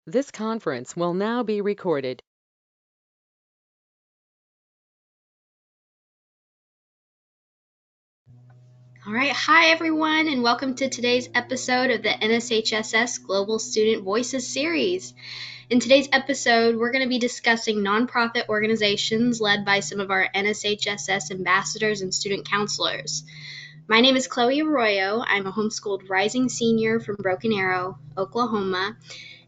This conference will now be recorded. All right, hi everyone, and welcome to today's episode of the NSHSS Global Student Voices series. In today's episode, we're going to be discussing nonprofit organizations led by some of our NSHSS ambassadors and student counselors. My name is Chloe Arroyo. I'm a homeschooled rising senior from Broken Arrow, Oklahoma,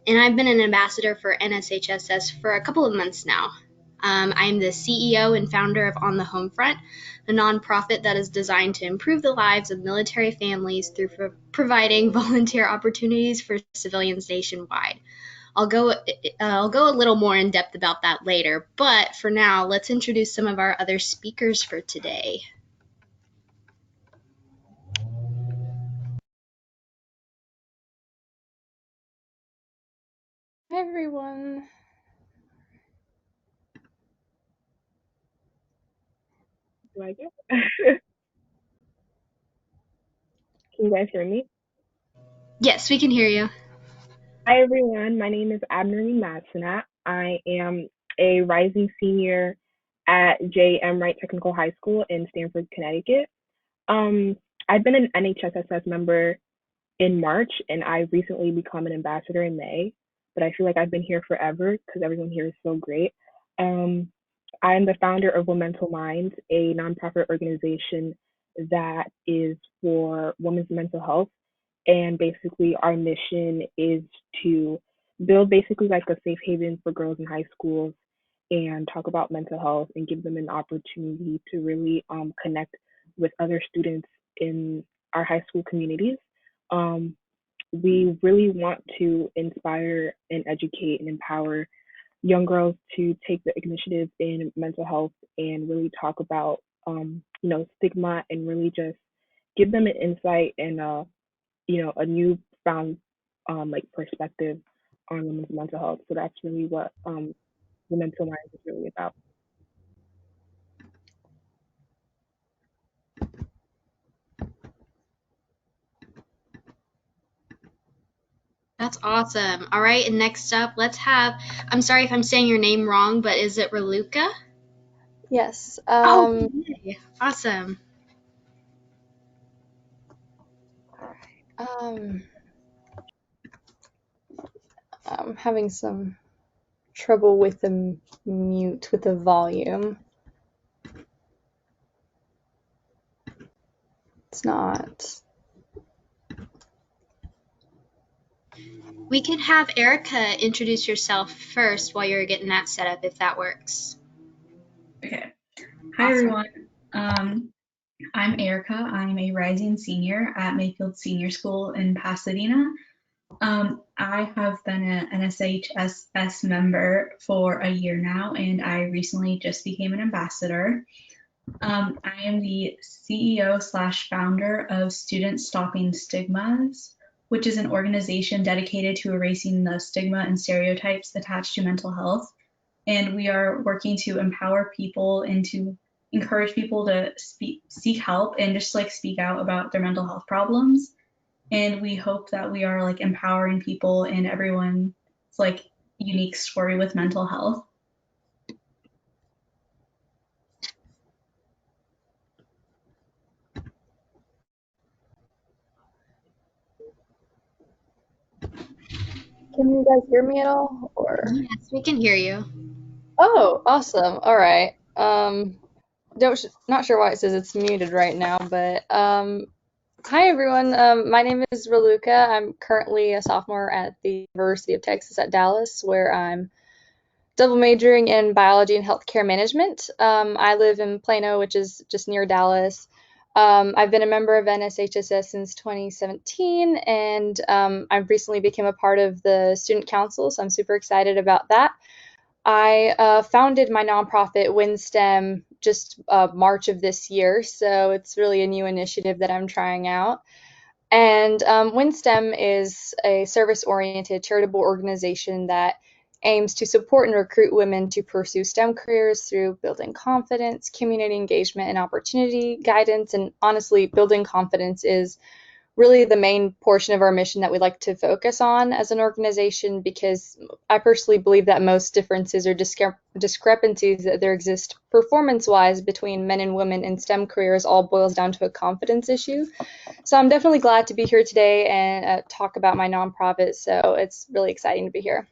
and I've been an ambassador for NSHSS for a couple of months now. I'm the CEO and founder of On the Home Front, a nonprofit that is designed to improve the lives of military families through providing volunteer opportunities for civilians nationwide. I'll go a little more in depth about that later, but for now, let's introduce some of our other speakers for today. Hi everyone. Can you guys hear me? Yes, we can hear you. Hi everyone, my name is Abner Matsinat. I am a rising senior at J.M. Wright Technical High School in Stamford, Connecticut. I've been an NHSSS member in March, and I recently become an ambassador in May. But I feel like I've been here forever because everyone here is so great. Um, I'm the founder of Womental Minds, a nonprofit organization that is for women's mental health. And basically, our mission is to build basically like a safe haven for girls in high schools and talk about mental health and give them an opportunity to really connect with other students in our high school communities. Um, we really want to inspire and educate and empower young girls to take the initiative in mental health and really talk about stigma and really just give them an insight and a newfound like perspective on women's mental health. So that's really what the mental mind is really about. That's awesome. All right, and next up, I'm sorry if I'm saying your name wrong, but is it Raluca? Yes. Okay, awesome. I'm having some trouble with the mute with the volume. It's not. We could have Erica introduce yourself first while you're getting that set up, if that works. Okay. Hi, everyone. I'm Erica. I'm a rising senior at Mayfield Senior School in Pasadena. I have been an NSHSS member for a year now, and I recently just became an ambassador. I am the CEO / founder of Students Stopping Stigmas, which is an organization dedicated to erasing the stigma and stereotypes attached to mental health. And we are working to empower people and to encourage people to seek help and just like speak out about their mental health problems. And we hope that we are like empowering people and everyone's like unique story with mental health. Can you guys hear me at all? Or Yes, we can hear you. oh, awesome. All right. Not sure why it says it's muted right now, but hi everyone. My name is Raluca. I'm currently a sophomore at the University of Texas at Dallas, where I'm double majoring in biology and healthcare management. I live in Plano, which is just near Dallas. I've been a member of NSHSS since 2017, and I've recently become a part of the student council, so I'm super excited about that. I founded my nonprofit WinSTEM just March of this year, so it's really a new initiative that I'm trying out. And WinSTEM is a service-oriented charitable organization that aims to support and recruit women to pursue STEM careers through building confidence, community engagement, and opportunity guidance. And honestly, building confidence is really the main portion of our mission that we like to focus on as an organization, because I personally believe that most differences or discrepancies that there exist performance-wise between men and women in STEM careers all boils down to a confidence issue. So I'm definitely glad to be here today and talk about my nonprofit. So it's really exciting to be here.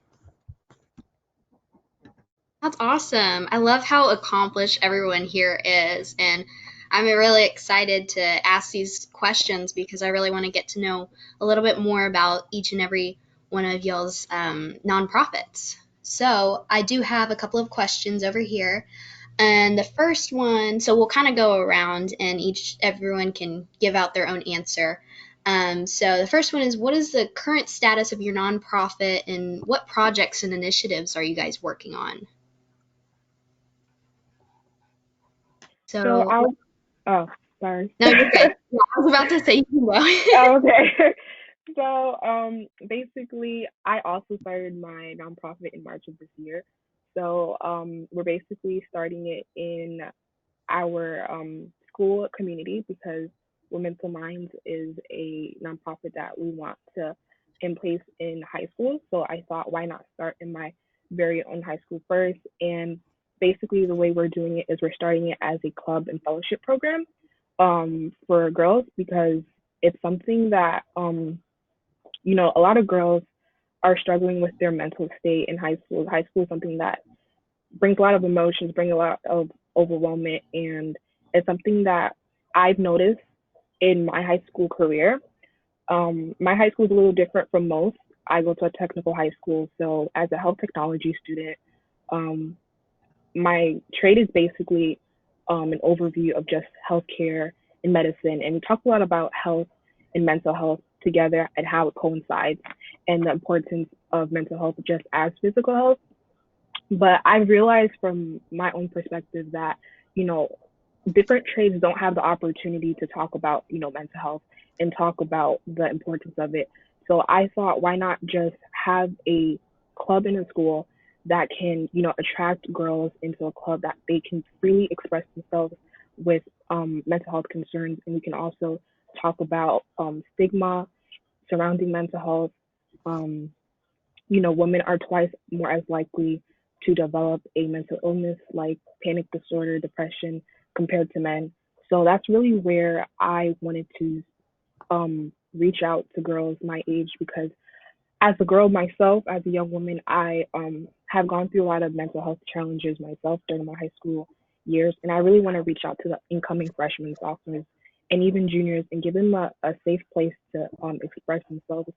That's awesome. I love how accomplished everyone here is, and I'm really excited to ask these questions because I really want to get to know a little bit more about each and every one of y'all's nonprofits. So I do have a couple of questions over here. And the first one, so we'll kind of go around and everyone can give out their own answer. So the first one is, what is the current status of your nonprofit and what projects and initiatives are you guys working on? So So, I'll, oh, sorry. no, you're good. Yeah, I was about to say you can go. Okay. So, basically, I also started my nonprofit in March of this year. So, we're basically starting it in our school community because Women's Minds is a nonprofit that we want to in place in high school. So I thought, why not start in my very own high school first? And basically, the way we're doing it is we're starting it as a club and fellowship program for girls because it's something that a lot of girls are struggling with their mental state in high school. High school is something that brings a lot of emotions, brings a lot of overwhelmment, and it's something that I've noticed in my high school career. My high school is a little different from most. I go to a technical high school, so as a health technology student, um, my trade is basically an overview of just healthcare and medicine, and we talk a lot about health and mental health together and how it coincides and the importance of mental health just as physical health. But I realized from my own perspective that, you know, different trades don't have the opportunity to talk about, mental health and talk about the importance of it. So I thought, why not just have a club in a school that can, attract girls into a club that they can freely express themselves with mental health concerns. And we can also talk about stigma surrounding mental health. Um, Women are twice more as likely to develop a mental illness like panic disorder, depression, compared to men. So that's really where I wanted to reach out to girls my age because as a girl myself, as a young woman, I have gone through a lot of mental health challenges myself during my high school years, and I really want to reach out to the incoming freshmen, sophomores, and even juniors, and give them a safe place to express themselves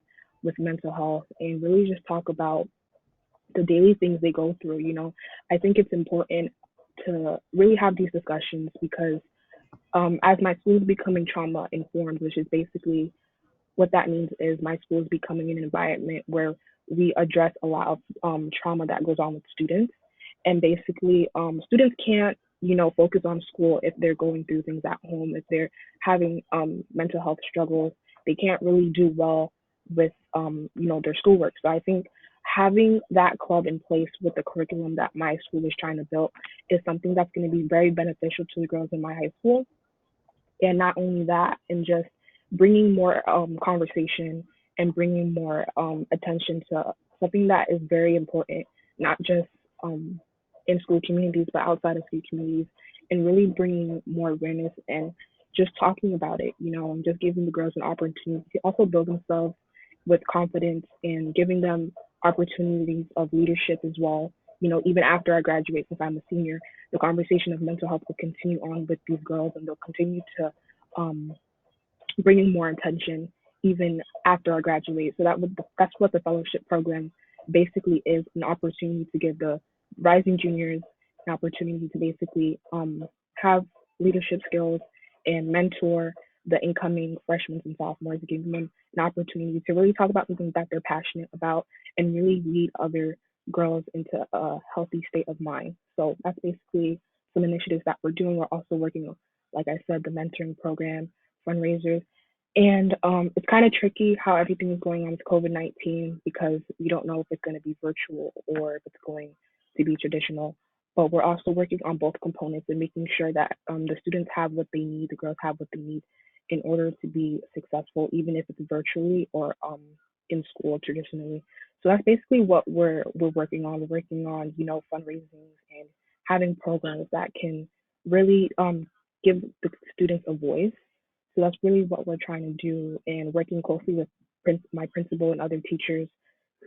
with mental health and really just talk about the daily things they go through. I think it's important to really have these discussions because as my school is becoming trauma informed, which is basically what that means is my school is becoming an environment where we address a lot of trauma that goes on with students. And basically, students can't, focus on school if they're going through things at home, if they're having mental health struggles. They can't really do well with, their schoolwork. So I think having that club in place with the curriculum that my school is trying to build is something that's going to be very beneficial to the girls in my high school. And not only that, and just bringing more conversation and bringing more attention to something that is very important, not just in school communities, but outside of school communities, and really bringing more awareness and just talking about it, and just giving the girls an opportunity to also build themselves with confidence and giving them opportunities of leadership as well. Even after I graduate, since I'm a senior, the conversation of mental health will continue on with these girls, and they'll continue to um, bring in more attention even after I graduate. So that's what the fellowship program basically is, an opportunity to give the rising juniors an opportunity to basically have leadership skills and mentor the incoming freshmen and sophomores, giving them an opportunity to really talk about something that they're passionate about and really lead other girls into a healthy state of mind. So that's basically some initiatives that we're doing. We're also working on, like I said, the mentoring program, fundraisers. And it's kind of tricky how everything is going on with COVID-19 because we don't know if it's going to be virtual or if it's going to be traditional. But we're also working on both components and making sure that the students have what they need, the girls have what they need, in order to be successful, even if it's virtually or in school traditionally. So that's basically what we're working on. We're working on, fundraising and having programs that can really give the students a voice. So that's really what we're trying to do, and working closely with my principal and other teachers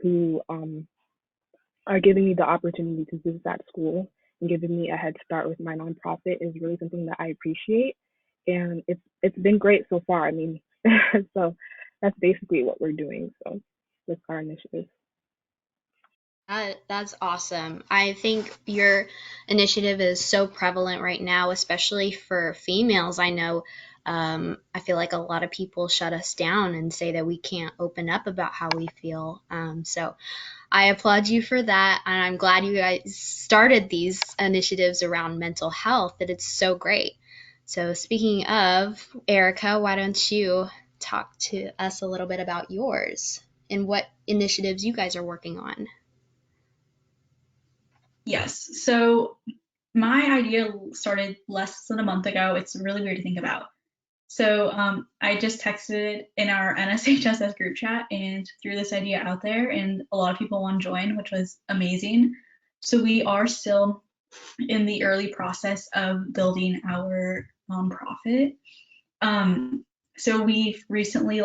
who are giving me the opportunity to visit that school and giving me a head start with my nonprofit is really something that I appreciate, and it's been great so far. I mean, so that's basically what we're doing. So with our initiative. That's awesome. I think your initiative is so prevalent right now, especially for females. I know, I feel like a lot of people shut us down and say that we can't open up about how we feel. So I applaud you for that. And I'm glad you guys started these initiatives around mental health, that it's so great. So speaking of, Erica, why don't you talk to us a little bit about yours and what initiatives you guys are working on? Yes. So my idea started less than a month ago. It's really weird to think about. So I just texted it in our NSHSS group chat and threw this idea out there, and a lot of people want to join, which was amazing. So we are still in the early process of building our nonprofit. So we've recently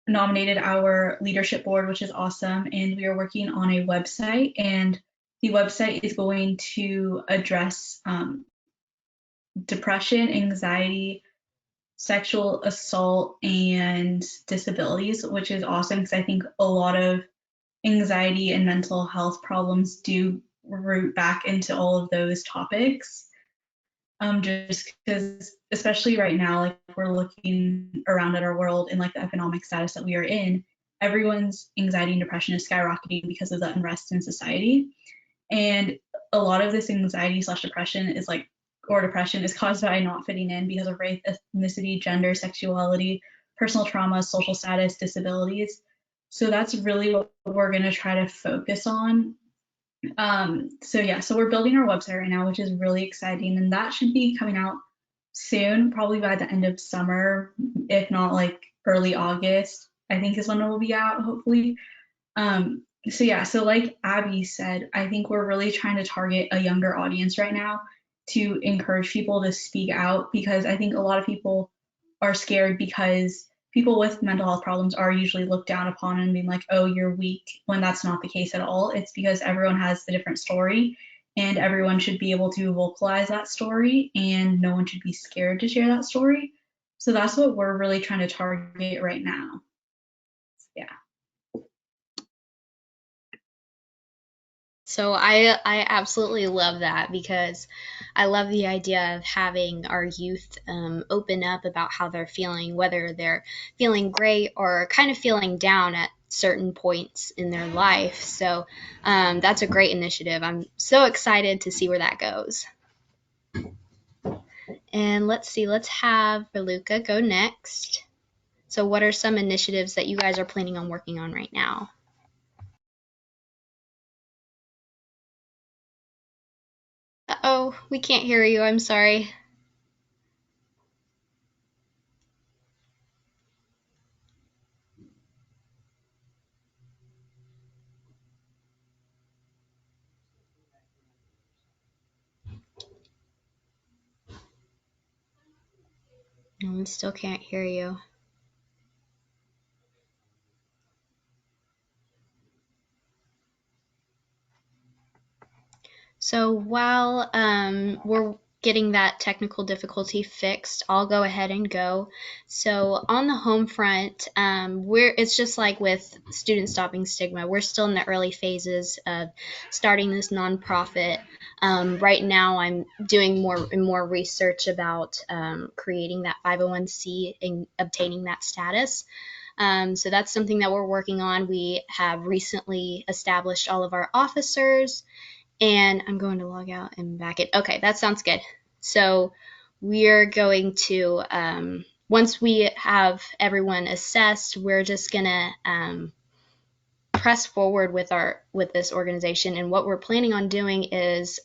nominated our leadership board, which is awesome, and we are working on a website, and the website is going to address depression, anxiety, sexual assault, and disabilities, which is awesome because I think a lot of anxiety and mental health problems do root back into all of those topics. Just because, especially right now, like we're looking around at our world and like the economic status that we are in, everyone's anxiety and depression is skyrocketing because of the unrest in society. And a lot of this anxiety slash depression is or depression is caused by not fitting in because of race, ethnicity, gender, sexuality, personal trauma, social status, disabilities. So that's really what we're going to try to focus on. So we're building our website right now, which is really exciting, and that should be coming out soon, probably by the end of summer, if not like early August, I think is when it will be out, hopefully. So like Abby said, I think we're really trying to target a younger audience right now to encourage people to speak out, because I think a lot of people are scared because people with mental health problems are usually looked down upon and being like, oh, you're weak, when that's not the case at all. It's because everyone has a different story, and everyone should be able to vocalize that story, and no one should be scared to share that story. So that's what we're really trying to target right now. Yeah. So I absolutely love that, because I love the idea of having our youth open up about how they're feeling, whether they're feeling great or kind of feeling down at certain points in their life. So that's a great initiative. I'm so excited to see where that goes. And let's see, let's have Raluca go next. So what are some initiatives that you guys are planning on working on right now? Uh-oh, we can't hear you. I'm sorry. No, we still can't hear you. So while we're getting that technical difficulty fixed, I'll go ahead and go. So on the home front, it's just like with Student Stopping Stigma. We're still in the early phases of starting this nonprofit. Right now, I'm doing more and more research about creating that 501c and obtaining that status. So that's something that we're working on. We have recently established all of our officers, and I'm going to log out and back it. Okay, that sounds good. So we're going to, once we have everyone assessed, we're just gonna press forward with this organization. And what we're planning on doing is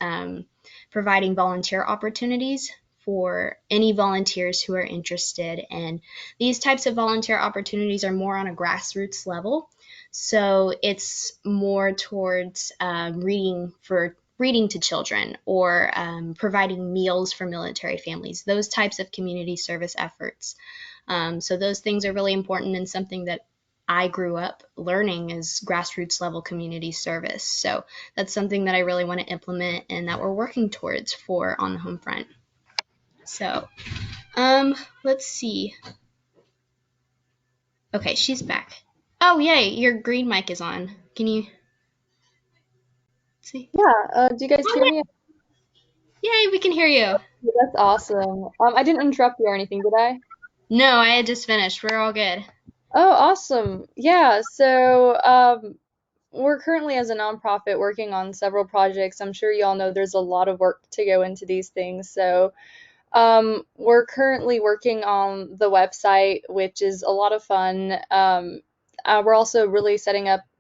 providing volunteer opportunities for any volunteers who are interested. And these types of volunteer opportunities are more on a grassroots level. So it's more towards reading to children, or providing meals for military families, those types of community service efforts. So those things are really important, and something that I grew up learning is grassroots level community service. So that's something that I really want to implement and that we're working towards for on the home front. So let's see. Okay, she's back. Oh, yay, your green mic is on. Can you see? Yeah, do you guys hear me? Yay, we can hear you. That's awesome. I didn't interrupt you or anything, did I? No, I had just finished. We're all good. Oh, awesome. Yeah, so we're currently as a nonprofit working on several projects. I'm sure you all know there's a lot of work to go into these things. So we're currently working on the website, which is a lot of fun. We're also really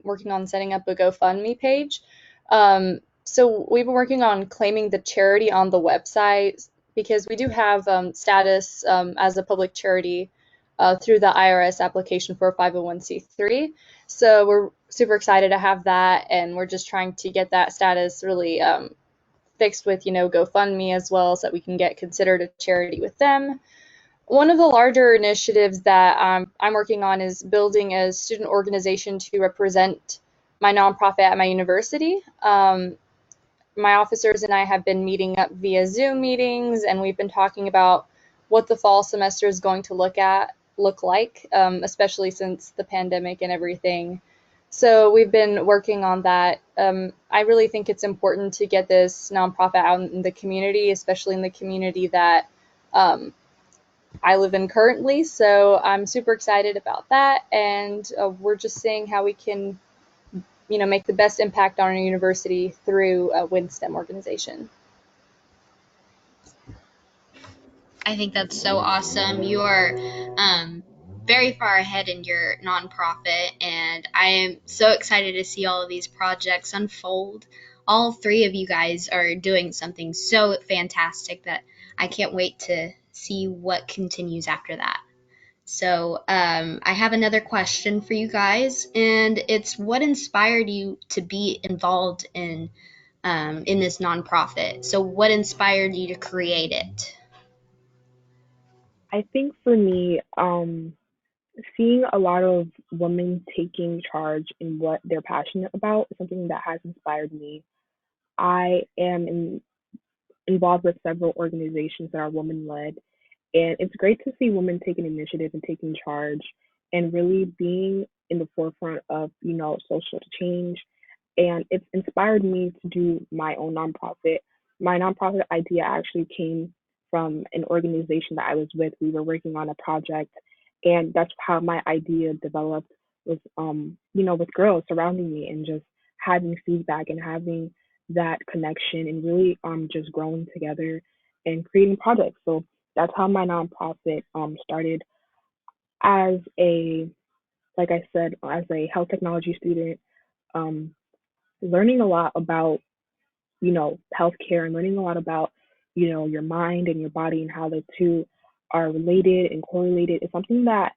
working on setting up a GoFundMe page. So we've been working on claiming the charity on the website because we do have status as a public charity through the IRS application for a 501c3. So we're super excited to have that, and we're just trying to get that status really fixed with, GoFundMe as well, so that we can get considered a charity with them. One of the larger initiatives that I'm working on is building a student organization to represent my nonprofit at my university. My officers and I have been meeting up via Zoom meetings, and we've been talking about what the fall semester is going to look like, especially since the pandemic and everything. So we've been working on that. I really think it's important to get this nonprofit out in the community, especially in the community that I live in currently. So I'm super excited about that, and we're just seeing how we can, make the best impact on our university through a WinSTEM organization. I think that's so awesome. You're very far ahead in your nonprofit, and I am so excited to see all of these projects unfold. All three of you guys are doing something so fantastic that I can't wait to see what continues after that. So I have another question for you guys, and it's, what inspired you to be involved in this nonprofit? So what inspired you to create it? I think for me, seeing a lot of women taking charge in what they're passionate about is something that has inspired me. I am involved with several organizations that are women led, and it's great to see women taking initiative and taking charge and really being in the forefront of, social change. And it's inspired me to do my own nonprofit. My nonprofit idea actually came from an organization that I was with. We were working on a project, and that's how my idea developed, was with girls surrounding me and just having feedback and having that connection and really just growing together and creating projects. So that's how my nonprofit started, as a, like I said, as a health technology student, um, learning a lot about, healthcare, and learning a lot about, your mind and your body and how the two are related and correlated is something that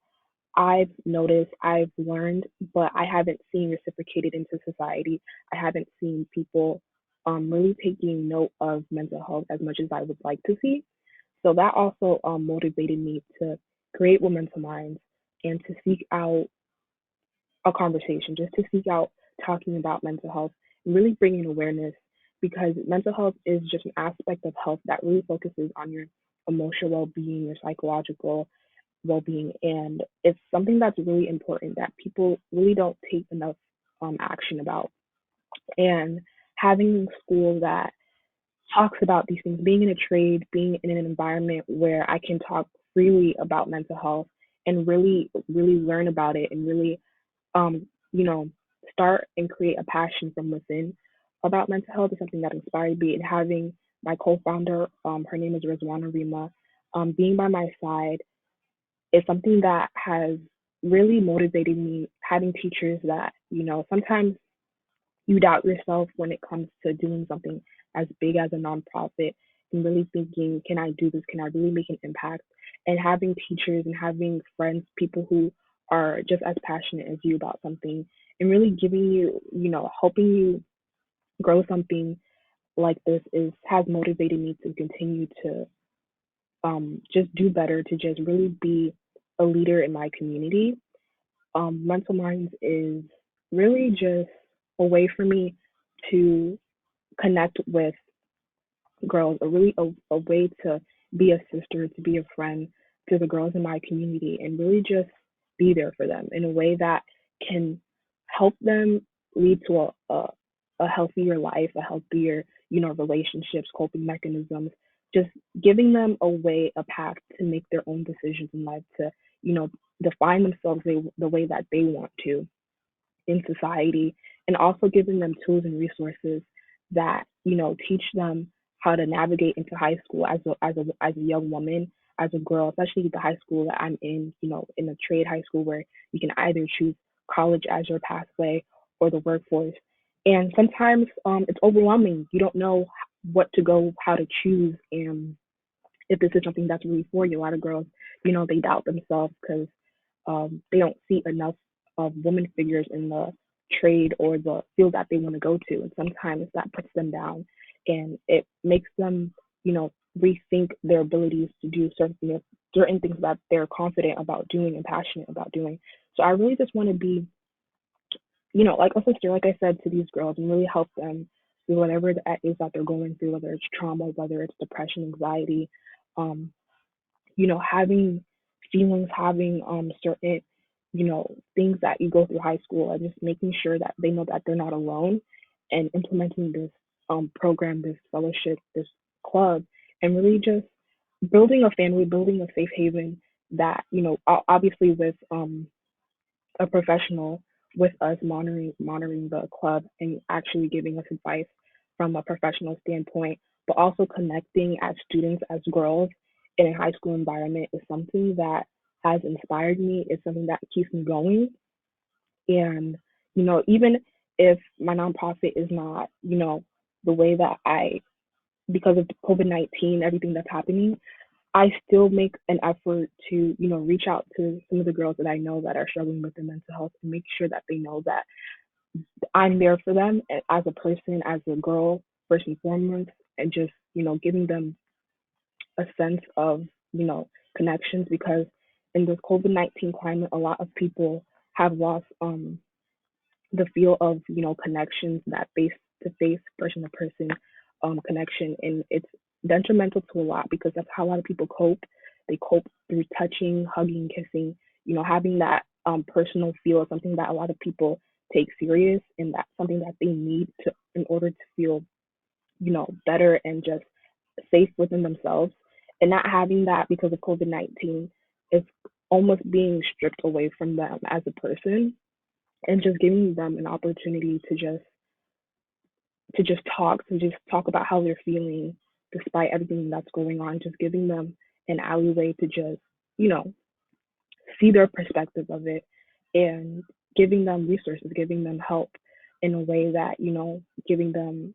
I've noticed, I've learned, but I haven't seen reciprocated into society. I haven't seen people really taking note of mental health as much as I would like to see. So that also motivated me to create Momentum Minds and to seek out a conversation, just to seek out talking about mental health and really bringing awareness, because mental health is just an aspect of health that really focuses on your emotional well being, your psychological well being. And it's something that's really important that people really don't take enough action about. And having a school that talks about these things, being in a trade, being in an environment where I can talk freely about mental health and really, really learn about it and really, um, you know, start and create a passion from within about mental health is something that inspired me. And having my co-founder, her name is Rizwana Rima, being by my side is something that has really motivated me. Having teachers that, sometimes you doubt yourself when it comes to doing something as big as a nonprofit. and really thinking, can I do this? Can I really make an impact? And having teachers and having friends, people who are just as passionate as you about something and really giving you, helping you grow something like this is has motivated me to continue to just do better, to just really be a leader in my community. Mental Minds is really just a way for me to connect with girls, a way to be a sister, to be a friend to the girls in my community, and really just be there for them in a way that can help them lead to a healthier life, a healthier, relationships, coping mechanisms, just giving them a way, a path to make their own decisions in life, to, you know, define themselves the way that they want to in society, and also giving them tools and resources that teach them how to navigate into high school as a young woman, as a girl, especially the high school that I'm in, in a trade high school where you can either choose college as your pathway or the workforce. And sometimes it's overwhelming. You don't know what to go, how to choose, and if this is something that's really for you. A lot of girls, they doubt themselves because they don't see enough of women figures in the trade or the field that they want to go to. And sometimes that puts them down and it makes them, rethink their abilities to do certain things that they're confident about doing and passionate about doing. So I really just want to be, like a sister, like I said, to these girls and really help them through whatever that is that they're going through, whether it's trauma, whether it's depression, anxiety, um, having feelings, having certain, things that you go through high school, and just making sure that they know that they're not alone, and implementing this program, this fellowship, this club, and really just building a family, building a safe haven that, obviously with a professional with us monitoring the club and actually giving us advice from a professional standpoint, but also connecting as students, as girls in a high school environment is something that has inspired me. It's something that keeps me going. And, even if my nonprofit is not, the way that because of COVID-19, everything that's happening, I still make an effort to, reach out to some of the girls that I know that are struggling with their mental health and make sure that they know that I'm there for them as a person, as a girl, first and foremost, and just, giving them a sense of, connections, because in this COVID-19 climate, a lot of people have lost the feel of, connections, that face to face, person to person connection. And it's detrimental to a lot because that's how a lot of people cope. They cope through touching, hugging, kissing, having that personal feel is something that a lot of people take serious, and that's something that they need to in order to feel, better and just safe within themselves. And not having that because of COVID-19 is almost being stripped away from them as a person, and just giving them an opportunity to just talk about how they're feeling despite everything that's going on, just giving them an alleyway to just, you know, see their perspective of it, and giving them resources, giving them help in a way that, giving them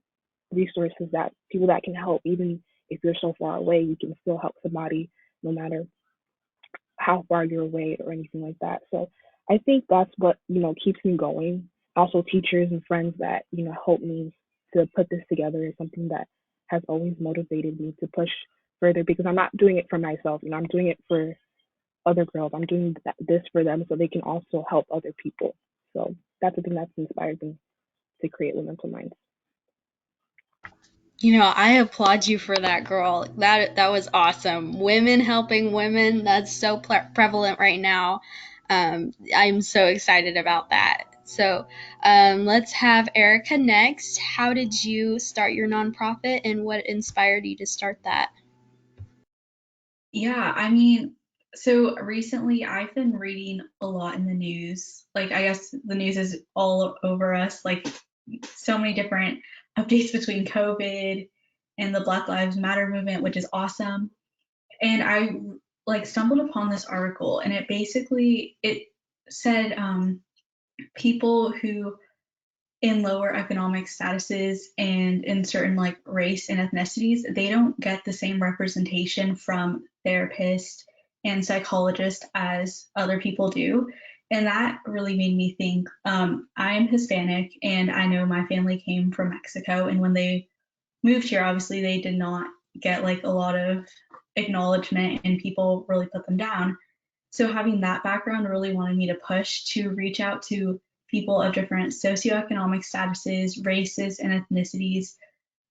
resources, that people that can help, even if you're so far away, you can still help somebody no matter how far you're away or anything like that. So I think that's what, keeps me going. Also, teachers and friends that, help me to put this together is something that has always motivated me to push further, because I'm not doing it for myself. I'm doing it for other girls. I'm doing this for them so they can also help other people. So that's the thing that's inspired me to create Mental Minds. I applaud you for that, girl. That was awesome. Women helping women, that's so prevalent right now. I'm so excited about that. So let's have Erica next. How did you start your nonprofit, and what inspired you to start that? Yeah, I mean, so recently I've been reading a lot in the news. Like, I guess the news is all over us, like, so many different updates between COVID and the Black Lives Matter movement, which is awesome. And I like stumbled upon this article, and it said people who in lower economic statuses and in certain like race and ethnicities, they don't get the same representation from therapists and psychologists as other people do. And that really made me think. I'm Hispanic, and I know my family came from Mexico. And when they moved here, obviously they did not get like a lot of acknowledgement, and people really put them down. So having that background really wanted me to push to reach out to people of different socioeconomic statuses, races, and ethnicities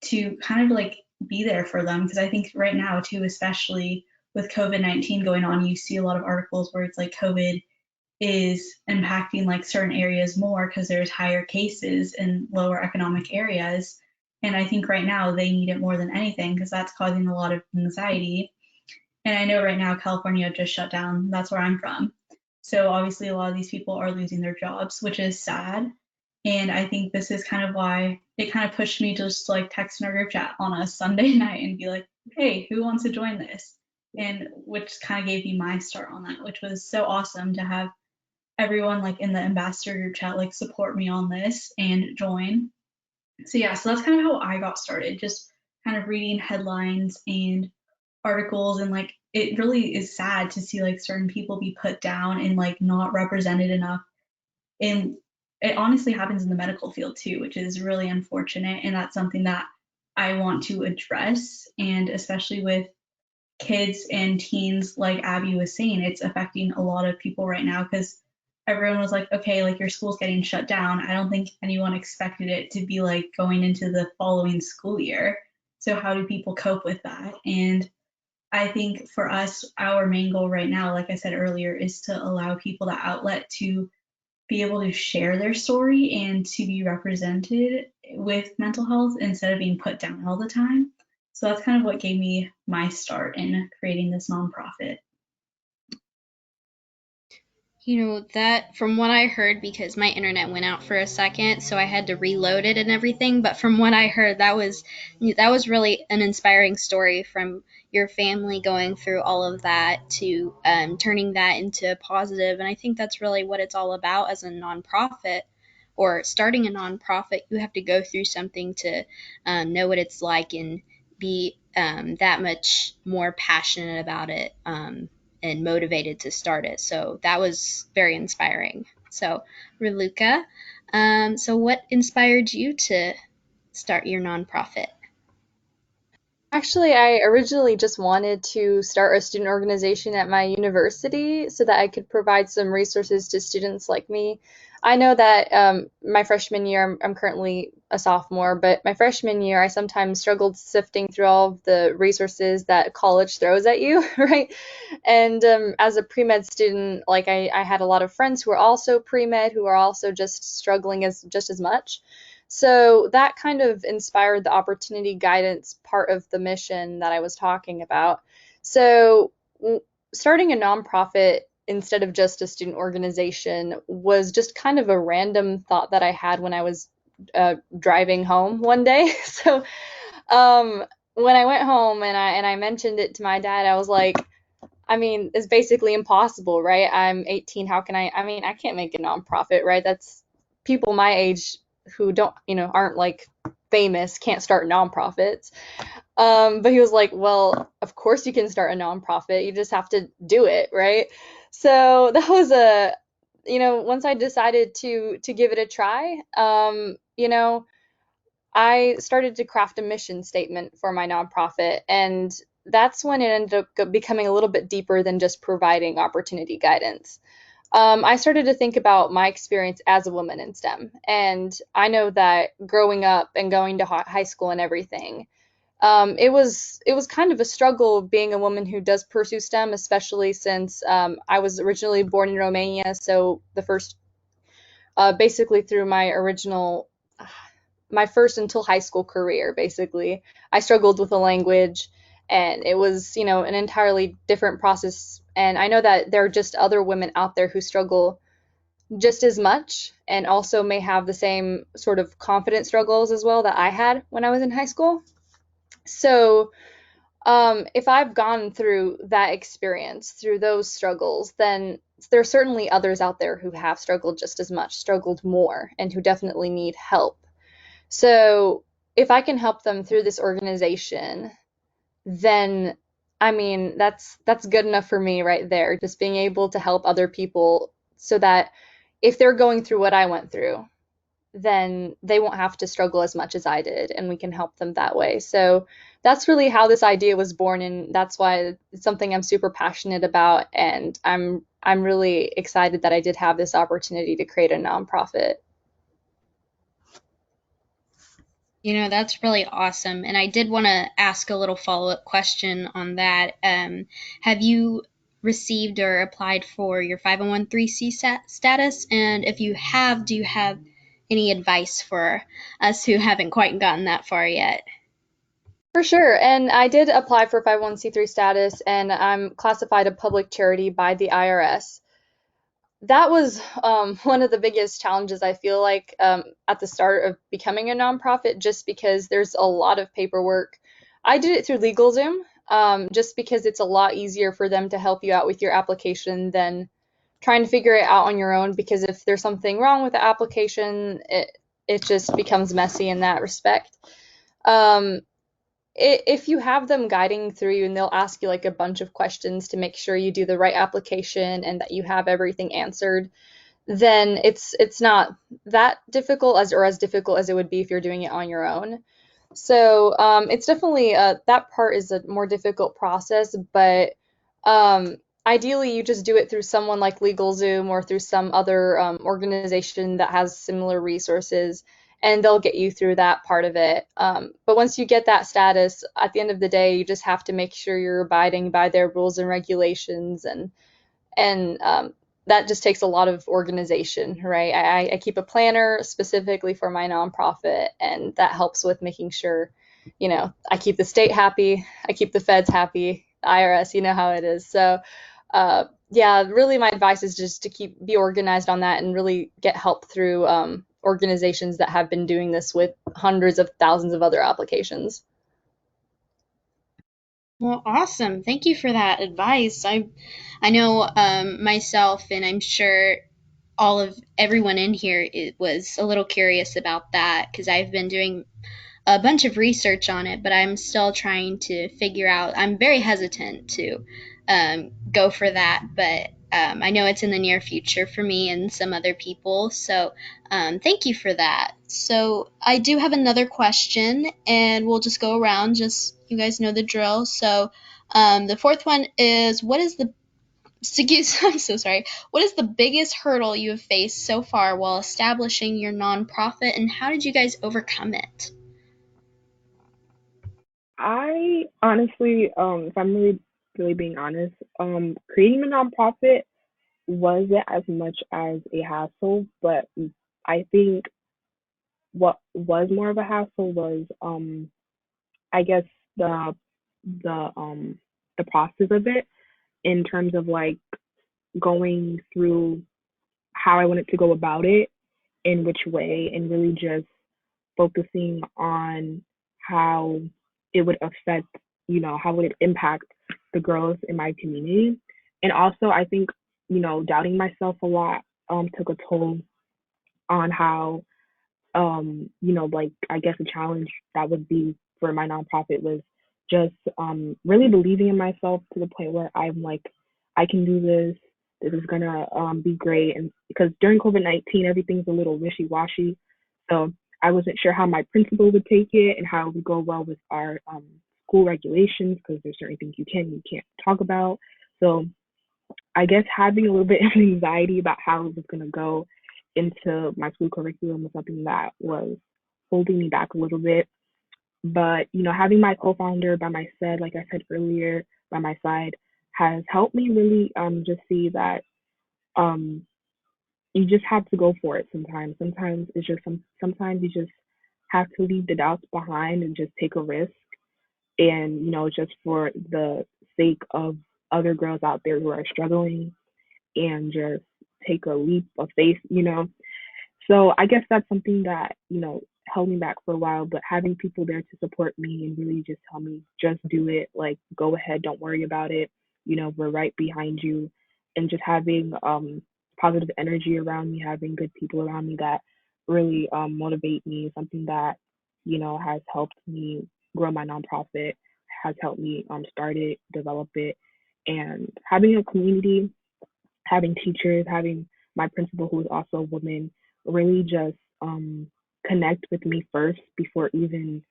to kind of like be there for them. Because I think right now, too, especially with COVID-19 going on, you see a lot of articles where it's like COVID is impacting like certain areas more because there's higher cases in lower economic areas. And I think right now they need it more than anything because that's causing a lot of anxiety. And I know right now California just shut down. That's where I'm from. So obviously a lot of these people are losing their jobs, which is sad. And I think this is kind of why it kind of pushed me to just like text in our group chat on a Sunday night and be like, hey, who wants to join this? And which kind of gave me my start on that, which was so awesome to have everyone like in the ambassador group chat like support me on this and join. So yeah, so that's kind of how I got started, just kind of reading headlines and articles, and like it really is sad to see like certain people be put down and like not represented enough. And it honestly happens in the medical field too, which is really unfortunate, and that's something that I want to address. And especially with kids and teens, like Abby was saying, it's affecting a lot of people right now because everyone was like, okay, like your school's getting shut down. I don't think anyone expected it to be like going into the following school year. So how do people cope with that? And I think for us, our main goal right now, like I said earlier, is to allow people the outlet to be able to share their story and to be represented with mental health instead of being put down all the time. So that's kind of what gave me my start in creating this nonprofit. That from what I heard, because my internet went out for a second, so I had to reload it and everything, but from what I heard, that was really an inspiring story from your family going through all of that to turning that into a positive. And I think that's really what it's all about as a nonprofit or starting a nonprofit. You have to go through something to know what it's like and be that much more passionate about it. And motivated to start it. So that was very inspiring. So, Reluka, so what inspired you to start your nonprofit? Actually, I originally just wanted to start a student organization at my university so that I could provide some resources to students like me. I know that my freshman year, I'm currently a sophomore, but my freshman year, I sometimes struggled sifting through all of the resources that college throws at you, right? And as a pre-med student, like I had a lot of friends who were also pre-med who are also just struggling as just as much. So that kind of inspired the opportunity guidance part of the mission that I was talking about. So starting a nonprofit instead of just a student organization was just kind of a random thought that I had when I was driving home one day. So when I went home and I mentioned it to my dad, I was like, I mean, it's basically impossible, right? I'm 18. How can I mean, I can't make a nonprofit, right? That's people my age who don't, aren't like famous can't start nonprofits. But he was like, well, of course you can start a nonprofit. You just have to do it, right? So that was once I decided to give it a try, I started to craft a mission statement for my nonprofit, and that's when it ended up becoming a little bit deeper than just providing opportunity guidance. I started to think about my experience as a woman in STEM, and I know that growing up and going to high school and everything, it was kind of a struggle being a woman who does pursue STEM, especially since I was originally born in Romania, so the first basically through my first until high school career, basically. I struggled with the language, and it was, an entirely different process. And I know that there are just other women out there who struggle just as much and also may have the same sort of confidence struggles as well that I had when I was in high school. So, if I've gone through that experience, through those struggles, then there are certainly others out there who have struggled just as much, struggled more, and who definitely need help. So if I can help them through this organization, then I mean that's good enough for me right there. Just being able to help other people so that if they're going through what I went through, then they won't have to struggle as much as I did, and we can help them that way. So that's really how this idea was born, and that's why it's something I'm super passionate about, and I'm really excited that I did have this opportunity to create a nonprofit. That's really awesome. And I did want to ask a little follow-up question on that. Have you received or applied for your 501(c)(3) status? And if you have, do you have any advice for us who haven't quite gotten that far yet? For sure. And I did apply for 501(c)(3) status, and I'm classified a public charity by the IRS. That was one of the biggest challenges I feel like at the start of becoming a nonprofit, just because there's a lot of paperwork. I did it through LegalZoom, just because it's a lot easier for them to help you out with your application than trying to figure it out on your own. Because if there's something wrong with the application, it just becomes messy in that respect. Um, if you have them guiding through you and they'll ask you like a bunch of questions to make sure you do the right application and that you have everything answered, then it's not that difficult as difficult as it would be if you're doing it on your own. So it's definitely that part is a more difficult process, but um, ideally you just do it through someone like LegalZoom or through some other organization that has similar resources, and they'll get you through that part of it. But once you get that status, at the end of the day, you just have to make sure you're abiding by their rules and regulations, and that just takes a lot of organization, right? I keep a planner specifically for my nonprofit, and that helps with making sure, I keep the state happy, I keep the feds happy, the IRS, you know how it is. So, yeah, really my advice is just to be organized on that and really get help through organizations that have been doing this with hundreds of thousands of other applications. Well, awesome. Thank you for that advice. I know myself, and I'm sure all of everyone in here was a little curious about that because I've been doing a bunch of research on it, but I'm still trying to figure out. I'm very hesitant to go for that, but I know it's in the near future for me and some other people. So thank you for that. So I do have another question, and we'll just go around. Just you guys know the drill. So the fourth one is, what is the excuse, I'm so sorry. What is the biggest hurdle you have faced so far while establishing your nonprofit, and how did you guys overcome it? I honestly, if I'm really being honest, creating a nonprofit wasn't as much as a hassle, but I think what was more of a hassle was I guess the the um the process of it in terms of like going through how I wanted to go about it, in which way, and really just focusing on how it would affect, how would it impact the girls in my community. And also, I think, doubting myself a lot took a toll on how, like, I guess a challenge that would be for my nonprofit was just really believing in myself to the point where I'm like, I can do this. This is gonna be great. And because during COVID-19, everything's a little wishy-washy, so I wasn't sure how my principal would take it and how it would go well with our school regulations because there's certain things you can and you can't talk about. So I guess having a little bit of anxiety about how it was going to go into my school curriculum was something that was holding me back a little bit. But, having my co-founder by my side, like I said earlier, by my side, has helped me really just see that um, you just have to go for it sometimes. Sometimes it's just sometimes you just have to leave the doubts behind and just take a risk. And, just for the sake of other girls out there who are struggling, and just take a leap of faith. So I guess that's something that, held me back for a while, but having people there to support me and really just tell me, just do it, like, go ahead, don't worry about it. We're right behind you. and just having positive energy around me, having good people around me that really motivate me, something that has helped me grow my nonprofit, has helped me start it, develop it, and having a community, having teachers, having my principal who is also a woman, really just connect with me first before even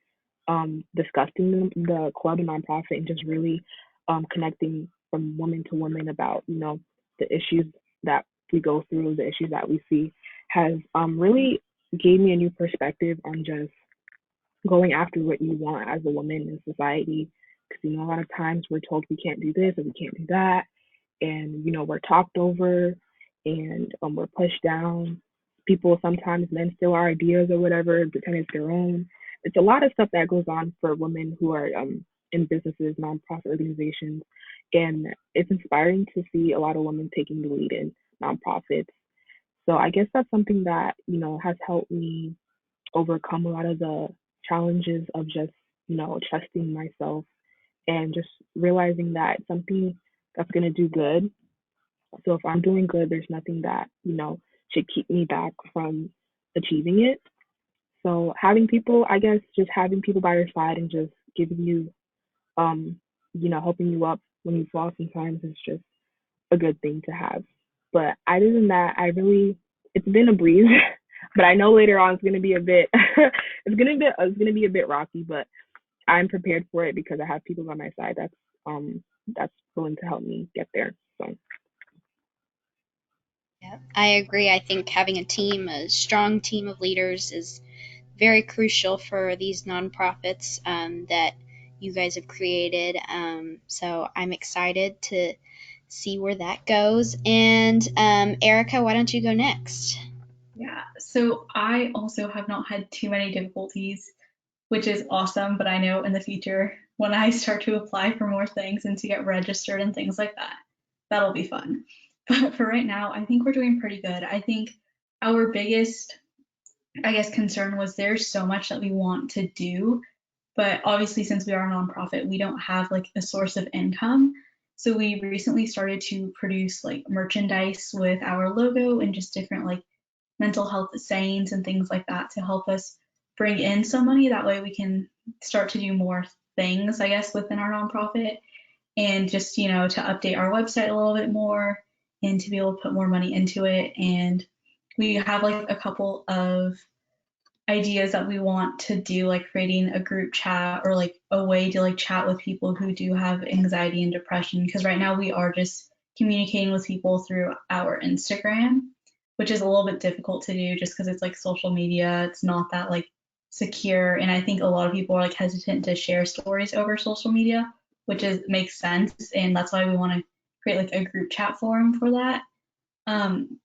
discussing the club and nonprofit, and just really connecting from woman to woman about the issues that we go through, the issues that we see, has really gave me a new perspective on just going after what you want as a woman in society. Because a lot of times we're told we can't do this or we can't do that, and we're talked over, and we're pushed down. People sometimes men steal our ideas or whatever and pretend it's their own. It's a lot of stuff that goes on for women who are in businesses, nonprofit organizations, and it's inspiring to see a lot of women taking the lead in nonprofits. So I guess that's something that has helped me overcome a lot of the challenges of just trusting myself, and just realizing that it's something that's going to do good. So if I'm doing good, there's nothing that, should keep me back from achieving it. So having people, I guess, just having people by your side and just giving you, um, helping you up when you fall sometimes is just a good thing to have. But other than that, it's been a breeze. But I know later on it's gonna be a bit, it's gonna be a bit rocky. But I'm prepared for it because I have people by my side that's willing to help me get there. So Yeah, I agree. I think having a team, a strong team of leaders, is very crucial for these nonprofits that you guys have created. So I'm excited to see where that goes. And Erica, why don't you go next? Yeah, so I also have not had too many difficulties, which is awesome, but I know in the future when I start to apply for more things and to get registered and things like that, that'll be fun. But for right now, I think we're doing pretty good. I think our biggest, I guess, concern was there's so much that we want to do, but obviously since we are a nonprofit, we don't have like a source of income. So we recently started to produce like merchandise with our logo and just different like mental health sayings and things like that to help us bring in some money. That way we can start to do more things, I guess, within our nonprofit, and just, to update our website a little bit more and to be able to put more money into it. And we have like a couple of ideas that we want to do, like creating a group chat or like a way to like chat with people who do have anxiety and depression, because right now we are just communicating with people through our Instagram, which is a little bit difficult to do just because it's like social media. It's not that like secure, and I think a lot of people are like hesitant to share stories over social media, which is makes sense, and that's why we want to create like a group chat forum for that. um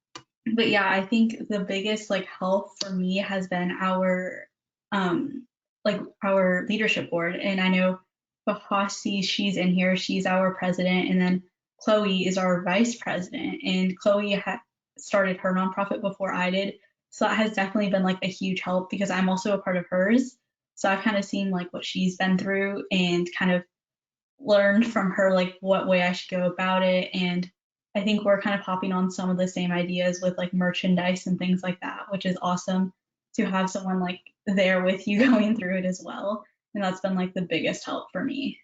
but yeah, I think the biggest like help for me has been our um like our leadership board. And I know Bahasi, she's in here, she's our president, and then Chloe is our vice president. And Chloe started her nonprofit before I did. So that has definitely been like a huge help because I'm also a part of hers. So I've kind of seen like what she's been through and kind of learned from her like what way I should go about it. And I think we're kind of hopping on some of the same ideas with like merchandise and things like that, which is awesome to have someone like there with you going through it as well. And that's been like the biggest help for me.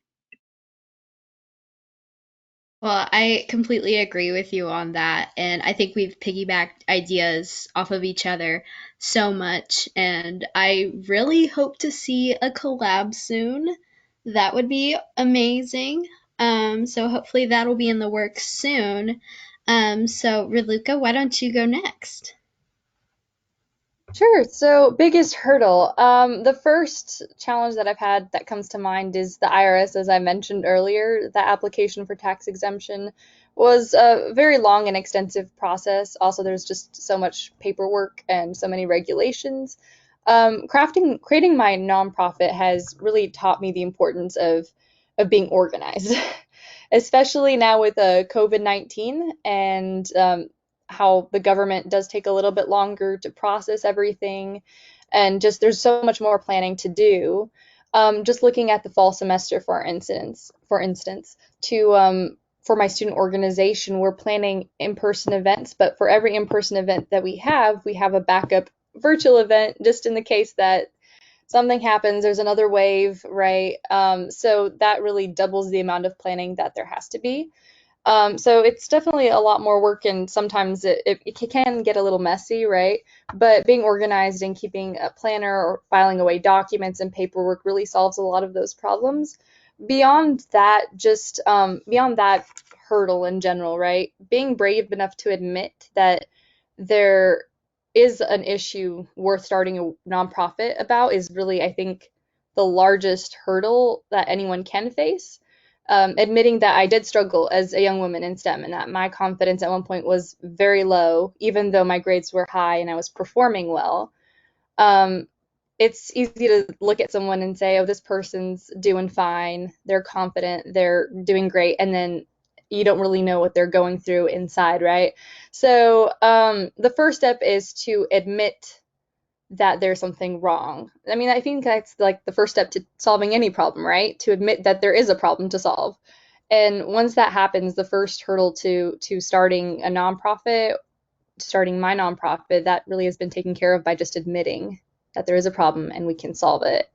Well, I completely agree with you on that. And I think we've piggybacked ideas off of each other so much. And I really hope to see a collab soon. That would be amazing. So hopefully that'll be in the works soon. So Reluka, why don't you go next? Sure. So, biggest hurdle. The first challenge that I've had that comes to mind is the IRS, as I mentioned earlier. The application for tax exemption was a very long and extensive process. Also, there's just so much paperwork and so many regulations. Creating my nonprofit has really taught me the importance of being organized, especially now with COVID-19 and how the government does take a little bit longer to process everything, and just there's so much more planning to do. Just looking at the fall semester, for instance, to for my student organization, we're planning in-person events, but for every in-person event that we have a backup virtual event just in the case that something happens, there's another wave, right? So that really doubles the amount of planning that there has to be. So it's definitely a lot more work, and sometimes it can get a little messy, right? But being organized and keeping a planner or filing away documents and paperwork really solves a lot of those problems. Beyond that, beyond that hurdle in general, right? Being brave enough to admit that there is an issue worth starting a nonprofit about is really, I think, the largest hurdle that anyone can face. Admitting that I did struggle as a young woman in STEM and that my confidence at one point was very low, even though my grades were high and I was performing well. Um, it's easy to look at someone and say, oh, this person's doing fine, they're confident, they're doing great, and then you don't really know what they're going through inside, right? So the first step is to admit that there's something wrong. I mean, I think that's like the first step to solving any problem, right? To admit that there is a problem to solve. And once that happens, the first hurdle to starting a nonprofit, starting my nonprofit, that really has been taken care of by just admitting that there is a problem and we can solve it.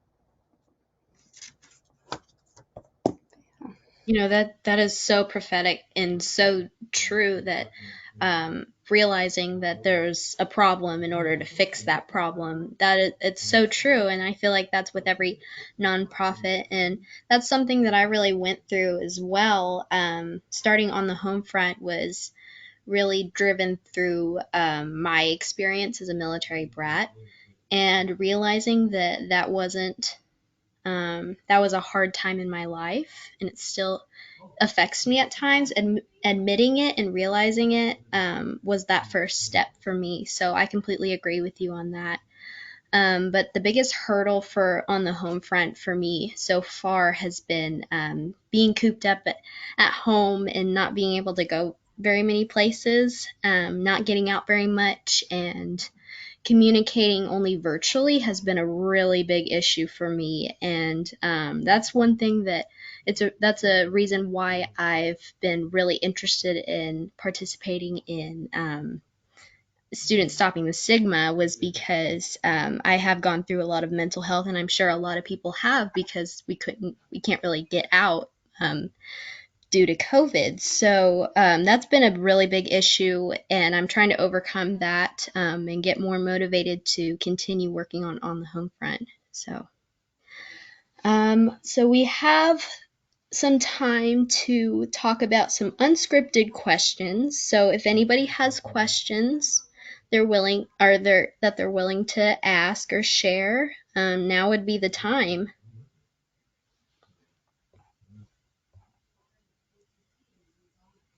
That is so prophetic and so true, that realizing that there's a problem in order to fix that problem, it's so true. And I feel like that's with every nonprofit, and that's something that I really went through as well. Starting on the home front was really driven through my experience as a military brat, and realizing that that was a hard time in my life, and it still affects me at times. And admitting it and realizing it was that first step for me. So I completely agree with you on that. But the biggest hurdle on the home front for me so far has been being cooped up at home and not being able to go very many places, not getting out very much, and communicating only virtually has been a really big issue for me. And that's one thing that's a reason why I've been really interested in participating in Students Stopping the Stigma, was because I have gone through a lot of mental health, and I'm sure a lot of people have, because we can't really get out due to COVID. So that's been a really big issue, and I'm trying to overcome that and get more motivated to continue working on the home front. So we have some time to talk about some unscripted questions. So if anybody has questions they're willing to ask or share, now would be the time.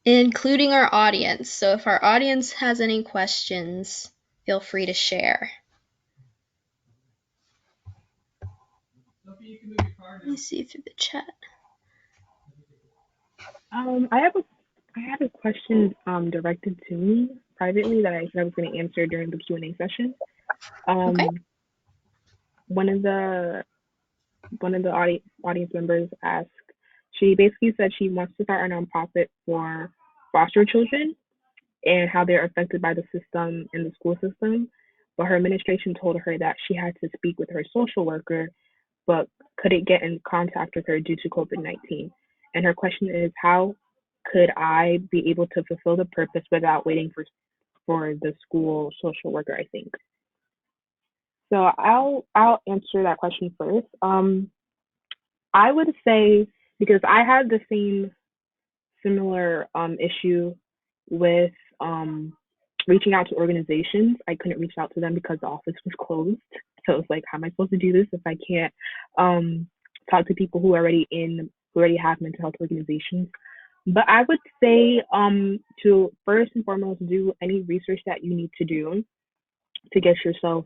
Including our audience. So if our audience has any questions, feel free to share. Let me see through the chat. I had a question directed to me privately that I said I was going to answer during the Q&A session. Okay. One of the audience members asked. She basically said she wants to start a nonprofit for foster children and how they're affected by the system and the school system. But her administration told her that she had to speak with her social worker, but couldn't get in contact with her due to COVID-19. And her question is, how could I be able to fulfill the purpose without waiting for the school social worker, I think. So I'll answer that question first. I would say, because I had the similar issue with reaching out to organizations. I couldn't reach out to them because the office was closed. So it's like, how am I supposed to do this if I can't talk to people who already have mental health organizations? But I would say to first and foremost do any research that you need to do to get yourself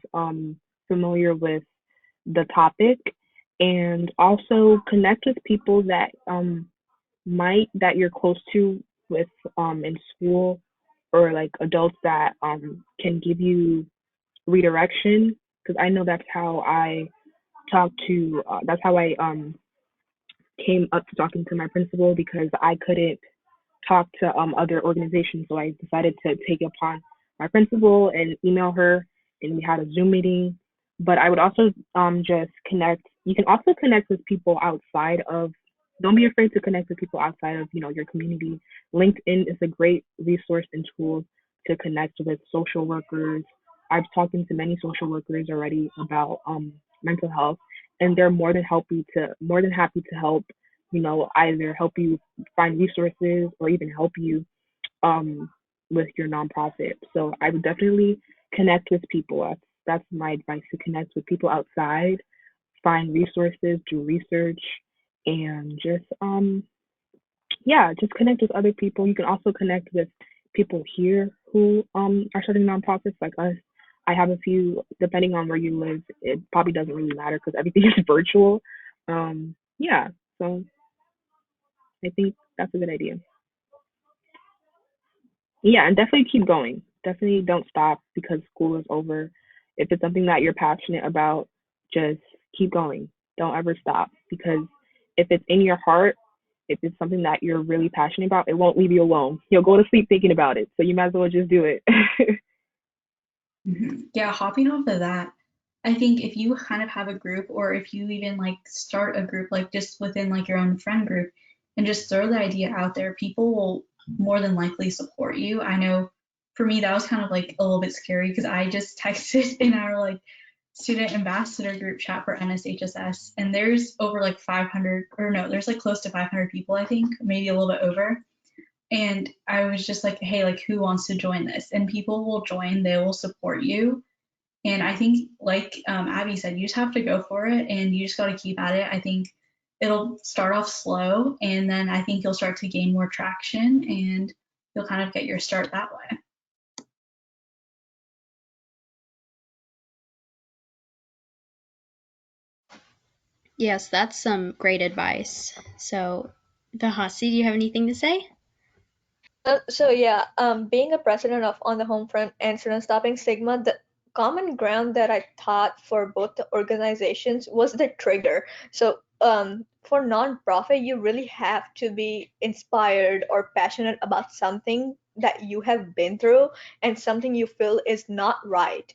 familiar with the topic, and also connect with people that that you're close to with in school, or like adults that can give you redirection, because I know that's how I came up to talking to my principal, because I couldn't talk to other organizations. So I decided to take it upon my principal and email her, and we had a Zoom meeting. But I would also just connect. You can also connect with people outside of. Don't be afraid to connect with people outside of your community. LinkedIn is a great resource and tool to connect with social workers. I've talking to many social workers already about mental health, and they're more than happy to help. Either help you find resources or even help you um, with your nonprofit. So I would definitely connect with people. That's my advice, to connect with people outside, find resources, do research, and just connect with other people. You can also connect with people here who are starting nonprofits like us. I have a few, depending on where you live, it probably doesn't really matter because everything is virtual. Yeah, so I think that's a good idea. Yeah, and definitely keep going. Definitely don't stop because school is over. If it's something that you're passionate about, just keep going. Don't ever stop because if it's in your heart, if it's something that you're really passionate about, it won't leave you alone. You'll go to sleep thinking about it. So you might as well just do it. Yeah, hopping off of that, I think if you kind of have a group, or if you even like start a group, like just within like your own friend group, and just throw the idea out there, people will more than likely support you. I know for me, that was kind of like a little bit scary because I just texted in our like student ambassador group chat for NSHSS, and there's over like 500, or no, there's like close to 500 people, I think, maybe a little bit over. And I was just like, hey, like, who wants to join this? And people will join, they will support you. And I think, like Abby said, you just have to go for it and you just got to keep at it. I think it'll start off slow, and then I think you'll start to gain more traction and you'll kind of get your start that way. Yes, that's some great advice. So, Vahasi, do you have anything to say? So yeah, being a president of On the Home Front and Student Stopping Stigma, the common ground that I thought for both the organizations was the trigger. So for nonprofit, you really have to be inspired or passionate about something that you have been through and something you feel is not right.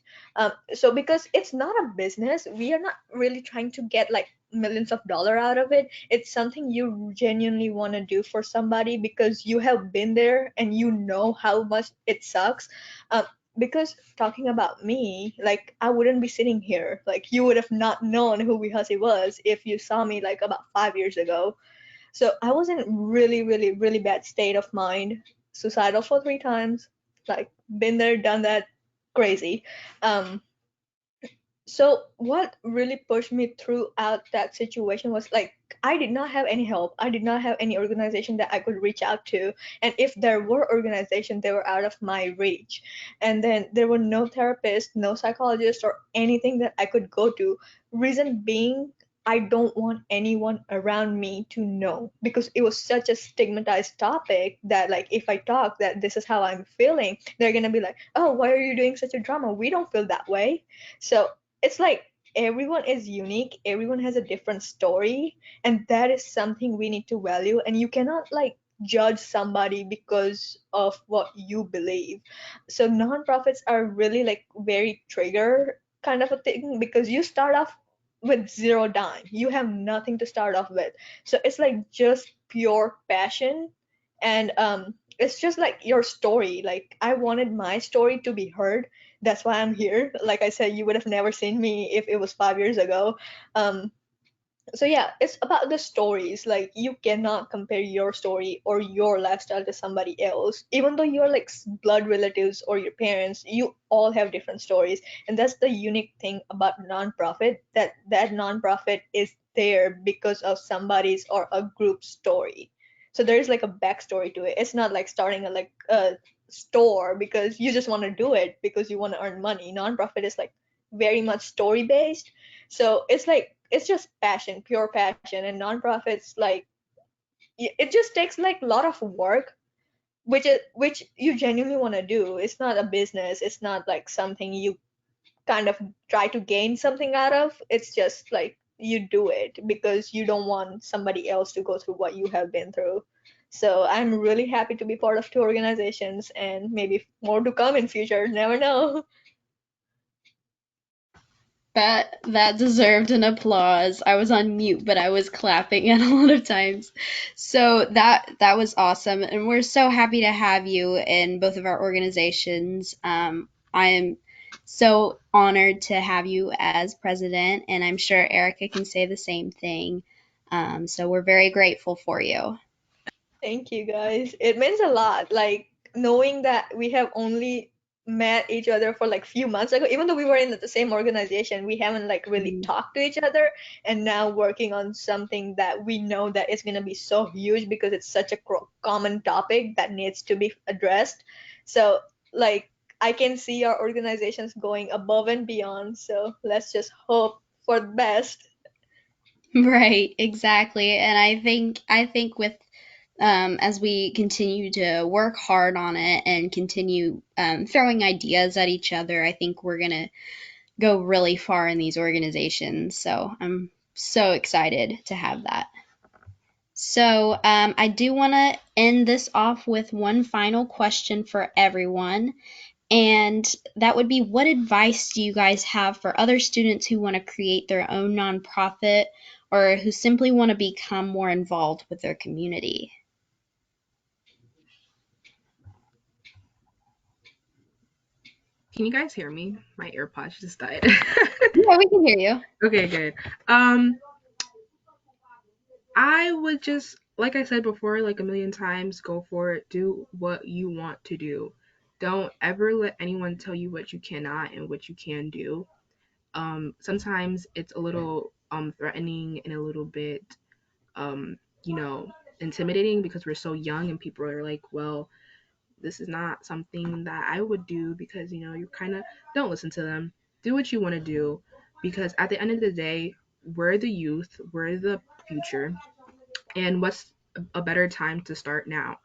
So because it's not a business, we are not really trying to get like millions of dollar out of it. It's something you genuinely want to do for somebody because you have been there and you know how much it sucks. um, because talking about me, like I wouldn't be sitting here, like you would have not known who Vihasi was if you saw me like about 5 years ago. So I was in really really really bad state of mind, suicidal for 3 times, like been there done that, crazy. So what really pushed me throughout that situation was like I did not have any help. I did not have any organization that I could reach out to. And if there were organizations, they were out of my reach. And then there were no therapists, no psychologists, or anything that I could go to. Reason being, I don't want anyone around me to know because it was such a stigmatized topic that like if I talk that this is how I'm feeling, they're gonna be like, oh, why are you doing such a drama? We don't feel that way. So it's like everyone is unique, everyone has a different story, and that is something we need to value. And you cannot like judge somebody because of what you believe. So nonprofits are really like very trigger kind of a thing because you start off with zero dime, you have nothing to start off with. So it's like just pure passion. And it's just like your story, like I wanted my story to be heard. That's why I'm here. Like I said, you would have never seen me if it was 5 years ago. Um, so yeah, it's about the stories. Like you cannot compare your story or your lifestyle to somebody else. Even though you're like blood relatives or your parents, you all have different stories. And that's the unique thing about nonprofit, that that nonprofit is there because of somebody's or a group story. So there's like a backstory to it. It's not like starting a like a store because you just want to do it because you want to earn money. Nonprofit is like very much story based. So it's like it's just passion, pure passion. And nonprofits, like it just takes like a lot of work, which you genuinely want to do. It's not a business, it's not like something you kind of try to gain something out of. It's just like you do it because you don't want somebody else to go through what you have been through. So I'm really happy to be part of two organizations, and maybe more to come in future. Never know. That deserved an applause. I was on mute, but I was clapping at a lot of times. So that was awesome, and we're so happy to have you in both of our organizations. I am so honored to have you as president, and I'm sure Erica can say the same thing. So we're very grateful for you. Thank you guys. It means a lot. Like knowing that we have only met each other for like few months ago, even though we were in the same organization, we haven't like really talked to each other, and now working on something that we know that is going to be so huge because it's such a common topic that needs to be addressed. So like I can see our organizations going above and beyond. So let's just hope for the best. Right, exactly. And I think with as we continue to work hard on it and continue throwing ideas at each other, I think we're gonna go really far in these organizations. So I'm so excited to have that. So I do want to end this off with one final question for everyone. And that would be, what advice do you guys have for other students who want to create their own nonprofit or who simply want to become more involved with their community? Can you guys hear me? My AirPods just died. Yeah, we can hear you. Okay, good. I would just, like I said before, like a million times, go for it. Do what you want to do. Don't ever let anyone tell you what you cannot and what you can do. Sometimes it's a little threatening and a little bit um, you know, intimidating because we're so young and people are like, well, this is not something that I would do because, you kind of don't listen to them. Do what you want to do because at the end of the day, we're the youth, we're the future, and what's a better time to start now?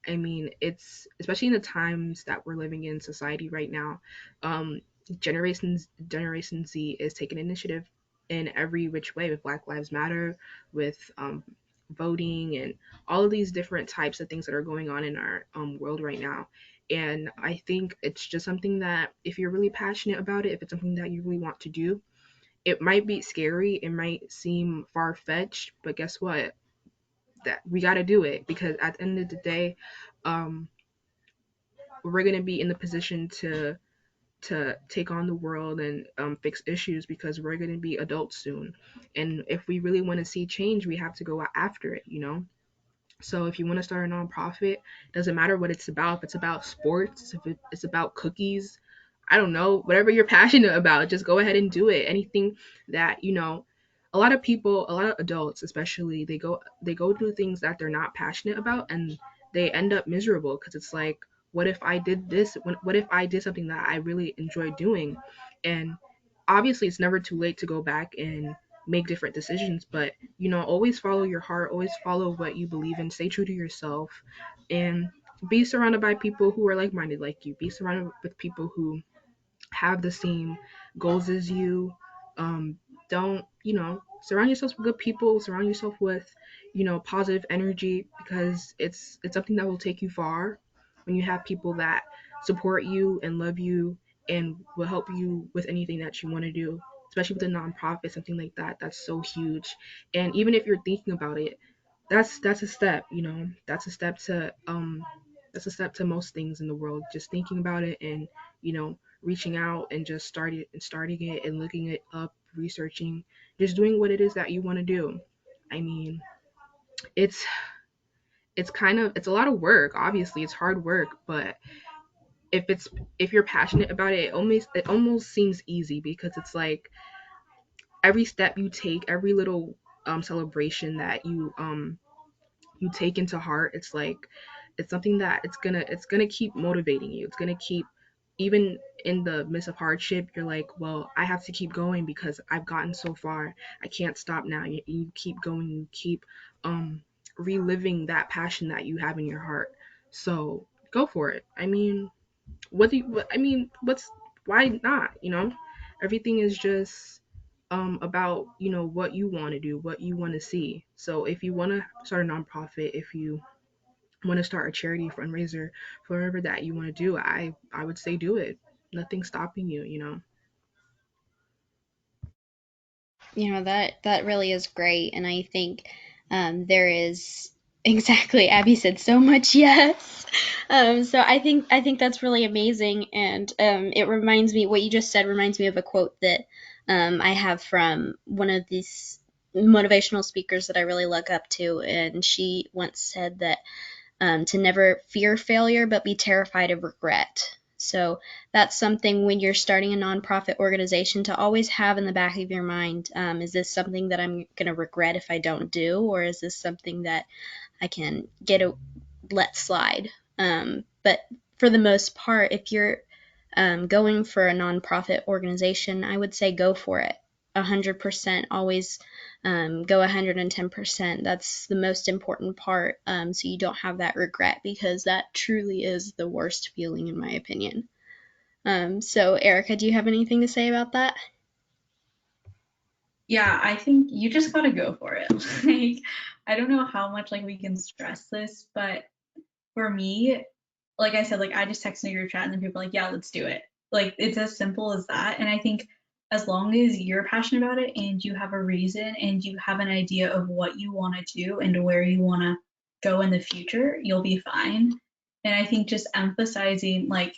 I mean, it's especially in the times that we're living in society right now. Um, Generation Z is taking initiative in every which way with Black Lives Matter, with voting, and all of these different types of things that are going on in our world right now. And I think it's just something that if you're really passionate about it, if it's something that you really want to do, it might be scary, it might seem far fetched, but guess what? That we got to do it because at the end of the day, um, we're gonna be in the position to take on the world and fix issues because we're gonna be adults soon. And if we really want to see change, we have to go after it. So if you want to start a nonprofit, doesn't matter what it's about. If it's about sports, if it's about cookies, I don't know, whatever you're passionate about, just go ahead and do it. Anything that, a lot of people, a lot of adults especially, they go do things that they're not passionate about and they end up miserable because it's like, what if I did this? What if I did something that I really enjoy doing? And obviously it's never too late to go back and make different decisions, but always follow your heart, always follow what you believe in, stay true to yourself, and be surrounded by people who are like-minded like you. Be surrounded with people who have the same goals as you. Don't, surround yourself with good people, surround yourself with, positive energy because it's something that will take you far when you have people that support you and love you and will help you with anything that you want to do, especially with a nonprofit, something like that. That's so huge. And even if you're thinking about it, that's a step, that's a step to most things in the world. Just thinking about it and, reaching out and just starting it and looking it up, researching, just doing what it is that you want to do. I mean, it's it's a lot of work. Obviously, it's hard work, but if you're passionate about it, it almost seems easy because it's like every step you take, every little celebration that you take into heart, it's like it's something that it's gonna keep motivating you. It's gonna keep, even in the midst of hardship, you're like, well, I have to keep going because I've gotten so far. I can't stop now. You keep going, you keep um reliving that passion that you have in your heart. So go for it. I mean, what's why not? Everything is just about what you want to do, what you want to see. So if you want to start a nonprofit, if you want to start a charity fundraiser for whatever that you want to do, I would say do it. Nothing's stopping you, you know. That really is great, and I think there is exactly, Abby said so much yes. So I think that's really amazing, and it reminds me, what you just said reminds me of a quote that I have from one of these motivational speakers that I really look up to, and she once said that to never fear failure, but be terrified of regret. So that's something when you're starting a nonprofit organization to always have in the back of your mind. Is this something that I'm going to regret if I don't do, or is this something that I can let slide? But for the most part, if you're going for a nonprofit organization, I would say go for it. 100%. Always go 110%. That's the most important part, so you don't have that regret, because that truly is the worst feeling, in my opinion. So, Erica, do you have anything to say about that? Yeah, I think you just gotta go for it. Like, I don't know how much like we can stress this, but for me, like I said, like I just texted your chat and then people are like, yeah, let's do it. Like it's as simple as that. And I think as long as you're passionate about it and you have a reason and you have an idea of what you want to do and where you want to go in the future, you'll be fine. And I think just emphasizing like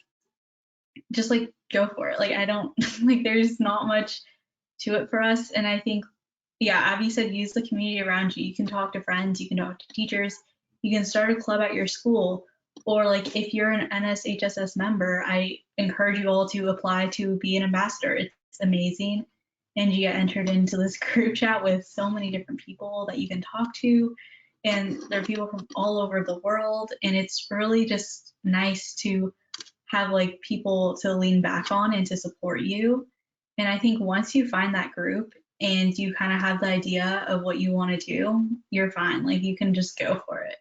just like go for it. Like I don't like there's not much to it for us. And I think, yeah, Abby said use the community around you. You can talk to friends, you can talk to teachers, you can start a club at your school. Or like if you're an NSHSS member, I encourage you all to apply to be an ambassador. It's amazing. And you get entered into this group chat with so many different people that you can talk to. And there are people from all over the world. And it's really just nice to have like people to lean back on and to support you. And I think once you find that group and you kind of have the idea of what you want to do, you're fine. Like you can just go for it.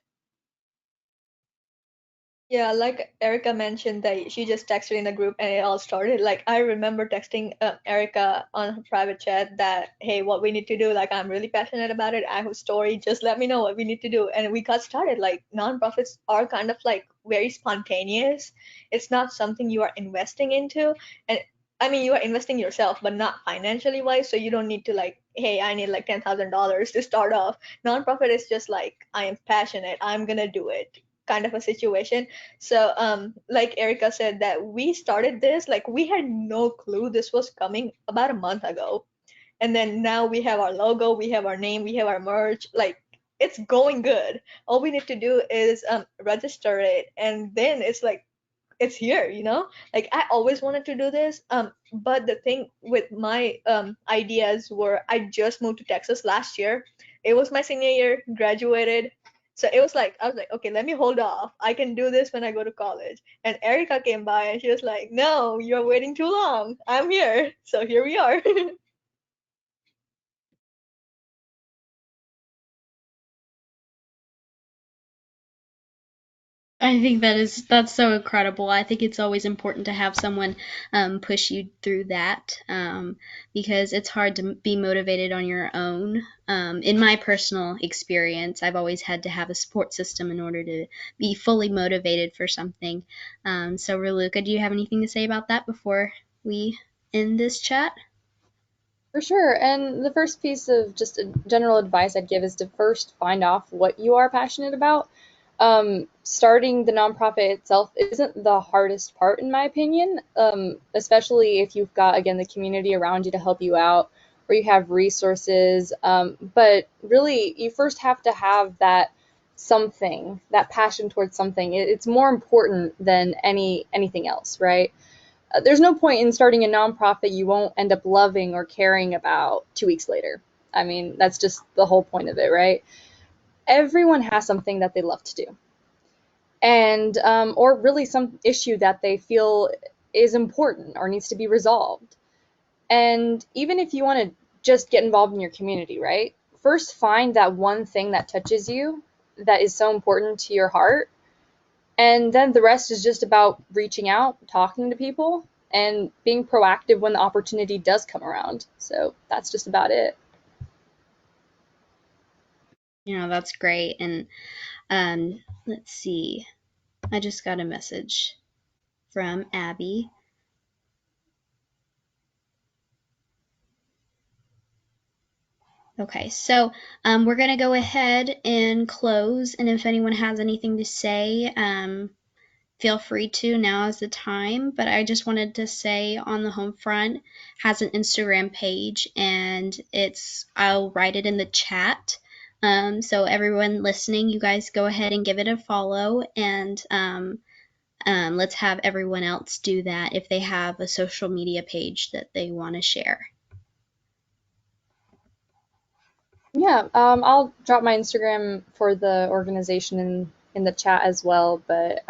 Yeah, like Erica mentioned that she just texted in the group and it all started. Like I remember texting Erica on her private chat that, hey, what we need to do, like I'm really passionate about it. I have a story, just let me know what we need to do. And we got started. Like nonprofits are kind of like very spontaneous. It's not something you are investing into. And I mean, you are investing yourself, but not financially wise. So you don't need to like, hey, I need like $10,000 to start off. Nonprofit is just like, I am passionate. I'm gonna do it kind of a situation. So like Erica said that we started this, like we had no clue this was coming about a month ago. And then now we have our logo, we have our name, we have our merch, like it's going good. All we need to do is register it, and then it's like it's here, like I always wanted to do this, but the thing with my ideas were I just moved to Texas last year. It was my senior year, graduated. So it was like I was like, okay, let me hold off, I can do this when I go to college. And Erica came by and she was like, no, you're waiting too long, I'm here. So here we are. I think that's so incredible. I think it's always important to have someone push you through that, because it's hard to be motivated on your own. In my personal experience, I've always had to have a support system in order to be fully motivated for something. So, Raluca, do you have anything to say about that before we end this chat? For sure. And the first piece of just general advice I'd give is to first find off what you are passionate about. Starting the nonprofit itself isn't the hardest part, in my opinion, especially if you've got, again, the community around you to help you out, or you have resources. But really, you first have to have that something, that passion towards something. It's more important than anything else, right? There's no point in starting a nonprofit you won't end up loving or caring about 2 weeks later. I mean, that's just the whole point of it, right? Everyone has something that they love to do, and or really some issue that they feel is important or needs to be resolved. And even if you want to just get involved in your community, right? First, find that one thing that touches you, that is so important to your heart, and then the rest is just about reaching out, talking to people, and being proactive when the opportunity does come around. So that's just about it. That's great. And let's see. I just got a message from Abby. Okay, so we're going to go ahead and close. And if anyone has anything to say, feel free to. Now is the time. But I just wanted to say on the home front has an Instagram page, and I'll write it in the chat. So everyone listening, you guys go ahead and give it a follow, and let's have everyone else do that if they have a social media page that they want to share. Yeah, I'll drop my Instagram for the organization in the chat as well. But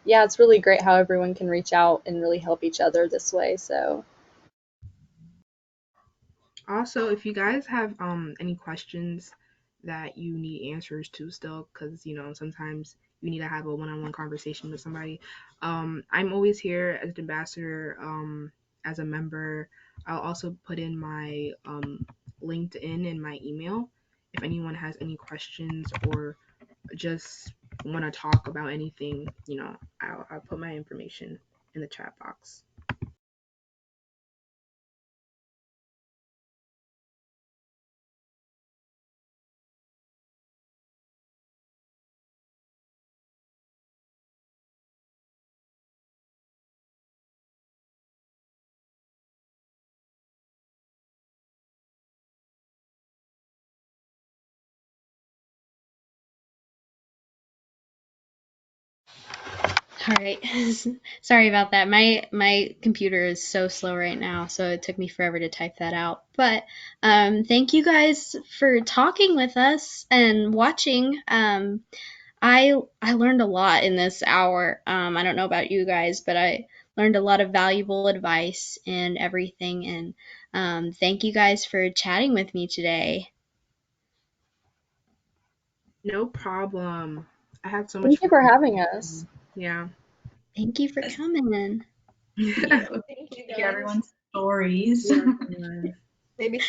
yeah, it's really great how everyone can reach out and really help each other this way. So Also, if you guys have any questions that you need answers to still, because sometimes you need to have a one-on-one conversation with somebody, I'm always here as an ambassador, as a member. I'll also put in my LinkedIn and my email if anyone has any questions or just want to talk about anything. I'll put my information in the chat box. All right. Sorry about that. My computer is so slow right now, so it took me forever to type that out. But thank you guys for talking with us and watching. I learned a lot in this hour. I don't know about you guys, but I learned a lot of valuable advice and everything. And thank you guys for chatting with me today. No problem. I had so much thank you for fun. having us. Yeah. Thank you for coming. Thank you. Thank you, Hear guys. everyone's stories. Yeah. Maybe